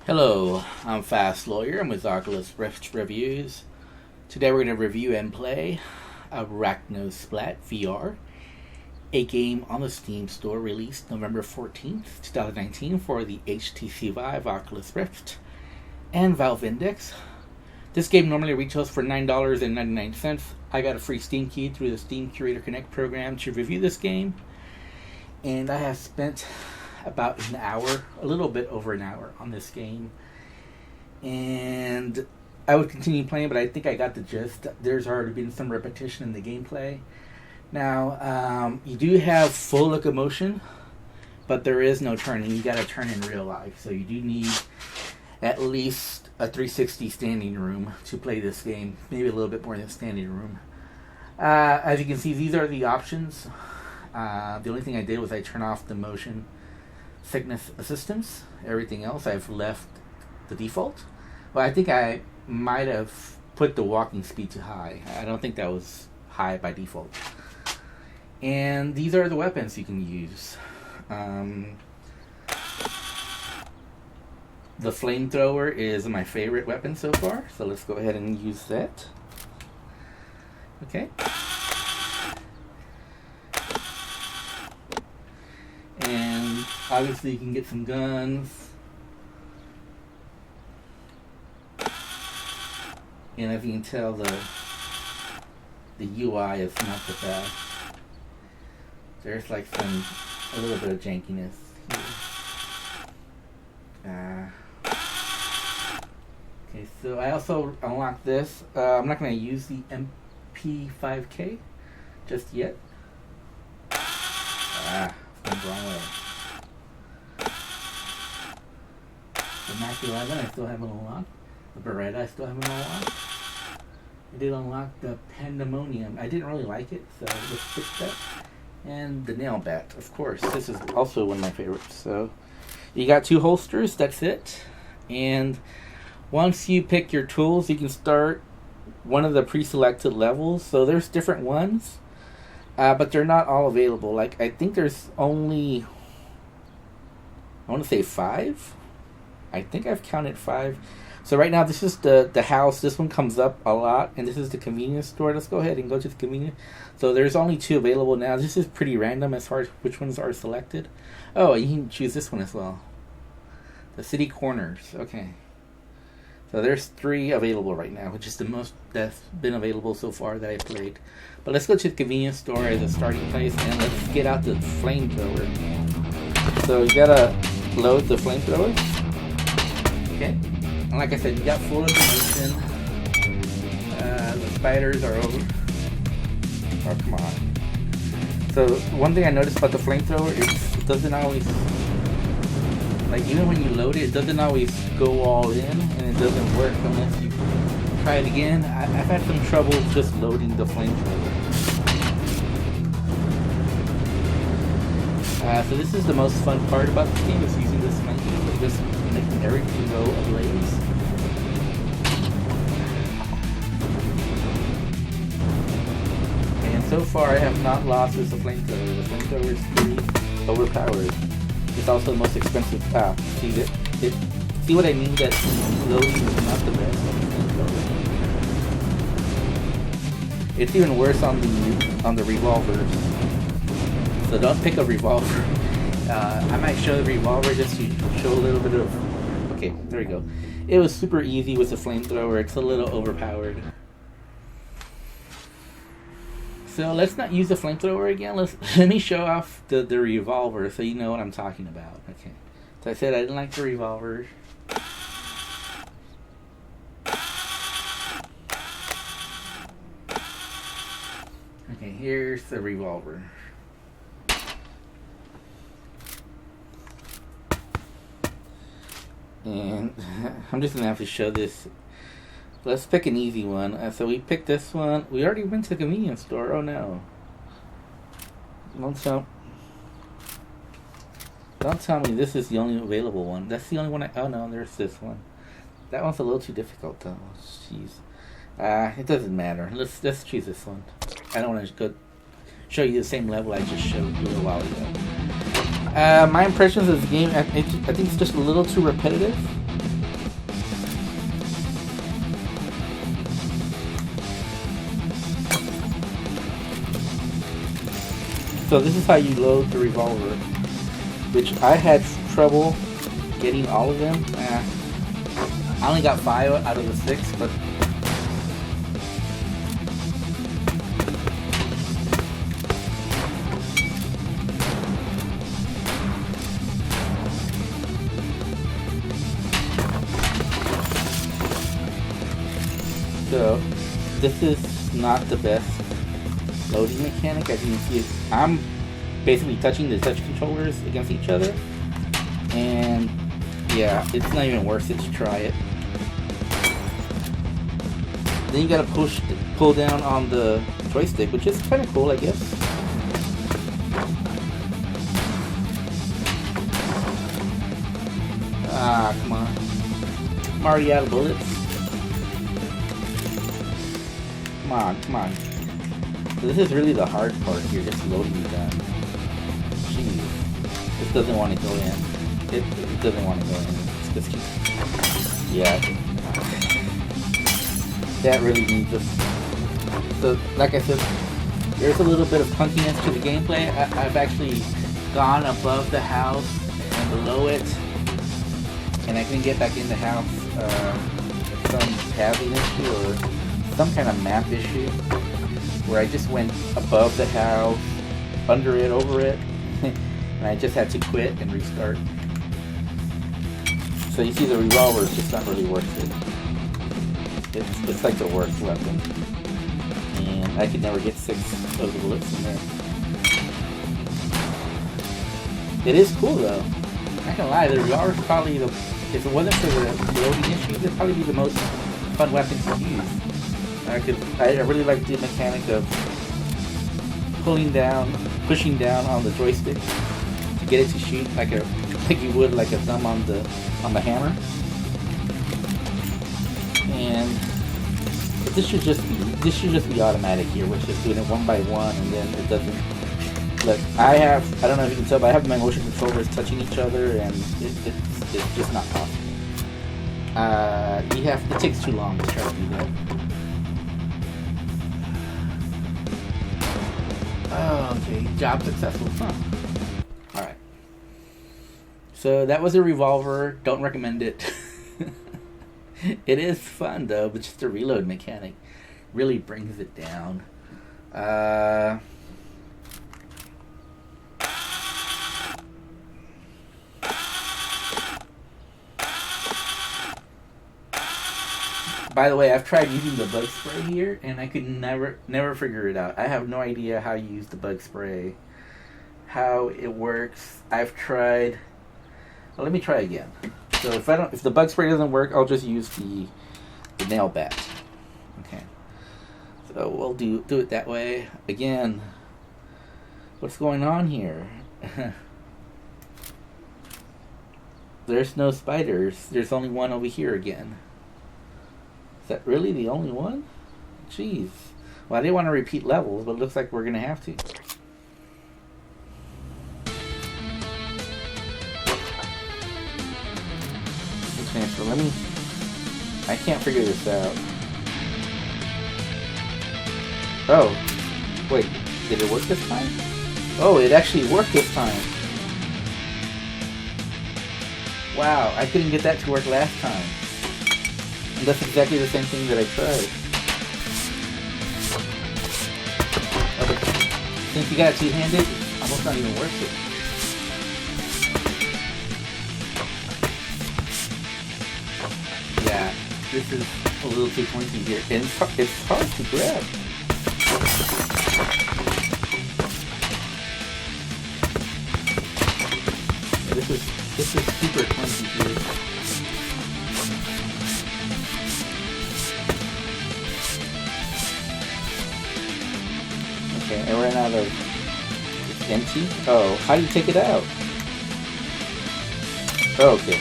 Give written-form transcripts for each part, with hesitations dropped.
Hello, I'm Fast Lawyer. I'm with Oculus Rift Reviews. Today we're going to review and play Arachnosplat VR, a game on the Steam store released November 14th, 2019 for the HTC Vive, Oculus Rift, and Valve Index. This game normally retails for $9.99. I got a free Steam key through the Steam Curator Connect program to review this game, and I have spent about an hour, a little bit over an hour on this game, and I would continue playing, but I think I got the gist. There's already been some repetition in the gameplay. Now, you do have full locomotion, but there is no turning. You got to turn in real life, so you do need at least a 360 standing room to play this game, maybe a little bit more than standing room. As you can see, these are the options. The only thing I did was I turned off the motion sickness assistance. Everything else I've left the default. Well, I think I might have put the walking speed to high. I don't think that was high by default. And these are the weapons you can use. The flamethrower is my favorite weapon so far, so let's go ahead and use that. Okay. And obviously you can get some guns. And as you can tell, the UI is not the best. There's like a little bit of jankiness here. Okay, so I also unlocked this. I'm not going to use the MP5K just yet. Went the wrong way. The Mac 11 I still haven't unlocked. The Beretta I still haven't unlocked. I did unlock the Pandemonium. I didn't really like it, so let's fix that. And the Nail Bat, of course. This is also one of my favorites. So you got two holsters, that's it. And once you pick your tools, you can start one of the pre-selected levels. So there's different ones. But they're not all available. Like, I think there's only, I want to say 5. I think I've counted 5. So right now, this is the house. This one comes up a lot. And this is the convenience store. Let's go ahead and go to the convenience. So there's only 2 available now. This is pretty random as far as which ones are selected. Oh, you can choose this one as well. The city corners. Okay. So there's 3 available right now, which is the most that's been available so far that I've played. But let's go to the convenience store as a starting place, and let's get out the flamethrower. So you gotta load the flamethrower. Okay. And like I said, you got full information. The spiders are over. Oh, come on. So one thing I noticed about the flamethrower is it doesn't always, like, even when you load it, it doesn't always go all in, and it doesn't work unless you try it again. I've had some trouble just loading the flamethrower. So this is the most fun part about this game, is using this flamethrower, just making everything go ablaze. And so far I have not lost with the flamethrower. The flamethrower is pretty overpowered. It's also the most expensive path. See what I mean? That loading is not the best. It's even worse on the revolvers. So don't pick a revolver. I might show the revolver just to show a little bit of. Okay, there we go. It was super easy with the flamethrower. It's a little overpowered. So let's not use the flamethrower again. Let me show off the revolver so you know what I'm talking about. Okay. So I said I didn't like the revolver. Okay, here's the revolver. And I'm just gonna have to show this. Let's pick an easy one. So we picked this one. We already went to the convenience store. Oh no. Don't tell me this is the only available one. That's the only one oh no, there's this one. That one's a little too difficult though. Jeez. It doesn't matter. Let's choose this one. I don't want to go show you the same level I just showed you a little while ago. My impressions of the game, I think it's just a little too repetitive. So this is how you load the revolver, which I had trouble getting all of them. I only got 5 out of the 6, but so this is not the best loading mechanic. As you can see, I'm basically touching the touch controllers against each other, and yeah, it's not even worth it to try it. Then you gotta pull down on the joystick, which is kind of cool, I guess. Ah, come on. I'm already out of bullets. Come on. So this is really the hard part here, just loading the gun. Jeez. This doesn't want to go in. It doesn't want to go in. It's just, yeah. That really needs us. So, like I said, there's a little bit of clunkiness to the gameplay. I've actually gone above the house and below it, and I can get back in the house. Some pathing issue or some kind of map issue where I just went above the house, under it, over it, and I just had to quit and restart. So you see the revolver is just not really worth it. It's like the worst weapon. And I could never get 6 of the bullets in there. It is cool though. I'm not gonna lie, the revolver is probably the, if it wasn't for the loading issues, it'd probably be the most fun weapon to use. I really like the mechanic of pushing down on the joystick to get it to shoot like you would like a thumb on the hammer. And this should just be automatic here. We're just doing it one by one, and then it doesn't. Look, I don't know if you can tell, but I have my motion controllers touching each other, and it's just not possible. It takes too long to try to do that. Oh, okay, job successful. Huh. Alright. So that was a revolver. Don't recommend it. It is fun though, but just the reload mechanic really brings it down. By the way, I've tried using the bug spray here, and I could never figure it out. I have no idea how you use the bug spray, how it works. I've tried. Well, let me try again. So if the bug spray doesn't work, I'll just use the nail bat. Okay. So we'll do it that way again. What's going on here? There's no spiders. There's only one over here again. Is that really the only one? Jeez. Well, I didn't want to repeat levels, but it looks like we're going to have to. Okay, so I can't figure this out. Oh. Wait, did it work this time? Oh, it actually worked this time. Wow, I couldn't get that to work last time. And that's exactly the same thing that I tried. Oh, but since you got it two-handed, it's almost not even worth it. Yeah, this is a little too pointy here. And it's hard to grab. Yeah, this is super clunky here. Okay, I ran out of... It's empty? Oh, how do you take it out? Oh, okay.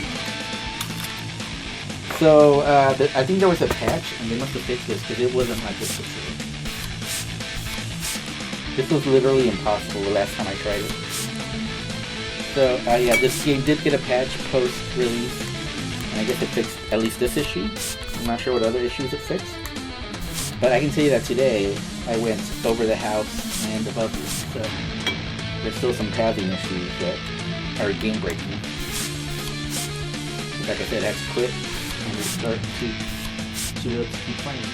So, I think there was a patch, and they must have fixed this, because it wasn't like this before. This was literally impossible the last time I tried it. So, yeah, this game did get a patch post-release, and I guess it fixed at least this issue. I'm not sure what other issues it fixed. But I can tell you that today, I went over the house and above it, so there's still some pathing issues that are game breaking. Like I said, I have to quit and restart to be able to keep playing.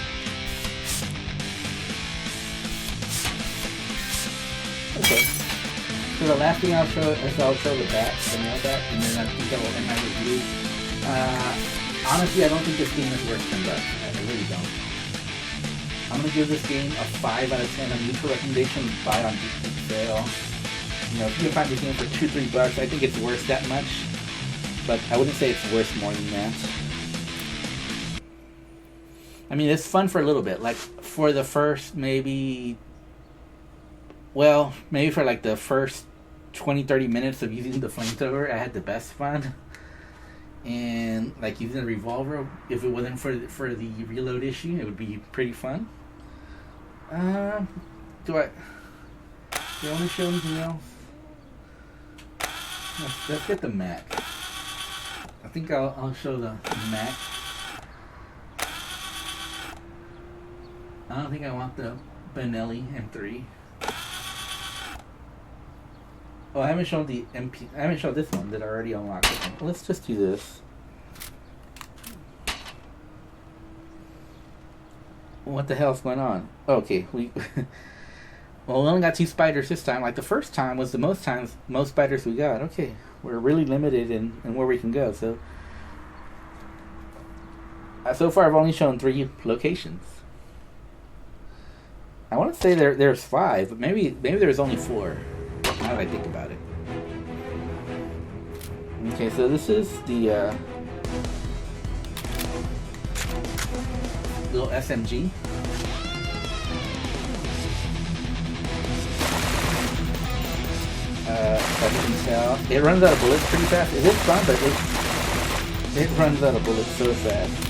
Okay. So the last thing I'll show is the bat, the nail bat, and then I think that will end my review. Honestly, I don't think this game is worth $10. I really don't. I'm gonna give this game a 5 out of 10. A neutral recommendation, buy it on deep sale. You know, if you can find this game for $2-3, I think it's worth that much. But I wouldn't say it's worth more than that. I mean, it's fun for a little bit. Like, for the first maybe for like the first 20-30 minutes of using the flamethrower, I had the best fun. And like using the revolver, if it wasn't for the reload issue, it would be pretty fun. Do I want to show anything else? Let's get the Mac. I think I'll show the Mac. I don't think I want the Benelli M3. Oh, I haven't shown the MP. I haven't shown this one that I already unlocked. Let's just do this. What the hell's going on? Okay, we only got 2 spiders this time. Like the first time was the most spiders we got. Okay, we're really limited in where we can go. So far I've only shown 3 locations. I want to say there's 5, but maybe there's only 4. Now that I think about it. Okay, so this is the little SMG. As you can tell, it runs out of bullets pretty fast. It is fun, but it runs out of bullets so fast.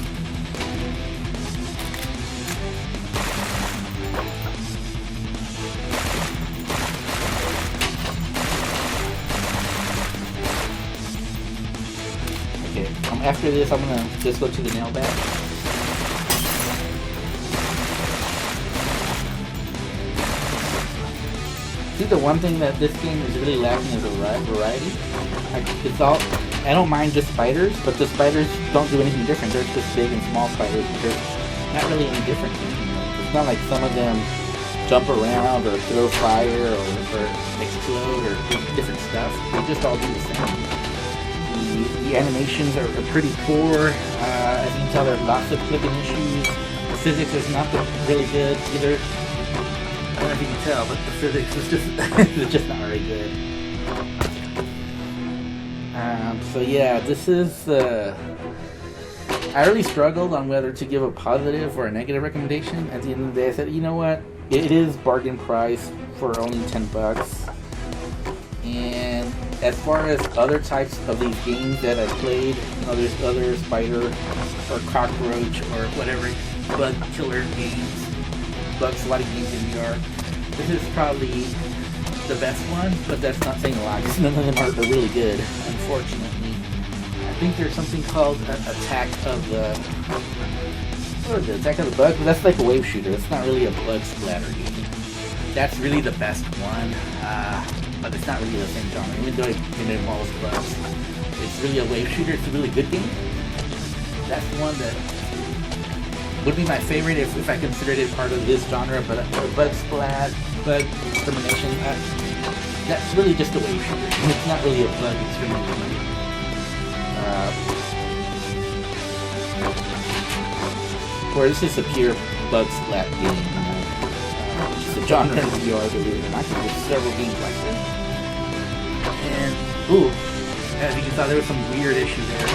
After this, I'm gonna just go to the nail bat. See, the one thing that this game is really lacking is a variety. I don't mind just spiders, but the spiders don't do anything different. They're just big and small spiders. They're not really any different. It's not like some of them jump around or throw fire or explode or do different stuff. They just all do the same. The animations are pretty poor. As you can tell, there are lots of clipping issues. The physics is not really good either. I don't know if you can tell, but the physics is it's just not very good. So yeah, this is. I really struggled on whether to give a positive or a negative recommendation. At the end of the day, I said, you know what? It is bargain price for only $10. And as far as other types of these games that I've played, you know, there's other spider or cockroach or whatever bug killer games, bug swatting games in VR. This is probably the best one, but that's not saying a lot because none of them are really good, unfortunately. I think there's something called Attack of the... What is it? Attack of the Bug? But that's like a wave shooter. It's not really a bug splatter game. That's really the best one. But it's not really the same genre, even though it involves bugs. It's really a wave shooter. It's a really good game. That's one that would be my favorite if I considered it part of this genre, but bug splat, bug extermination, that's really just a wave shooter. It's not really a bug extermination. Or this is a pure bug splat game. It's a genre in VR, believe it or not. There's several games like this. And, ooh, as you can tell, there was some weird issue there.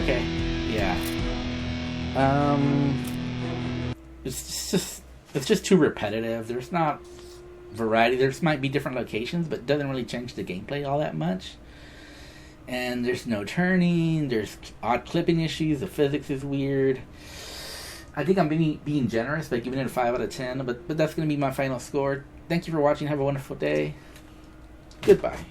Okay, yeah. It's just too repetitive. There's not variety. There might be different locations, but it doesn't really change the gameplay all that much. And there's no turning. There's odd clipping issues. The physics is weird. I think I'm being generous by giving it a 5 out of 10, but that's going to be my final score. Thank you for watching. Have a wonderful day. Goodbye.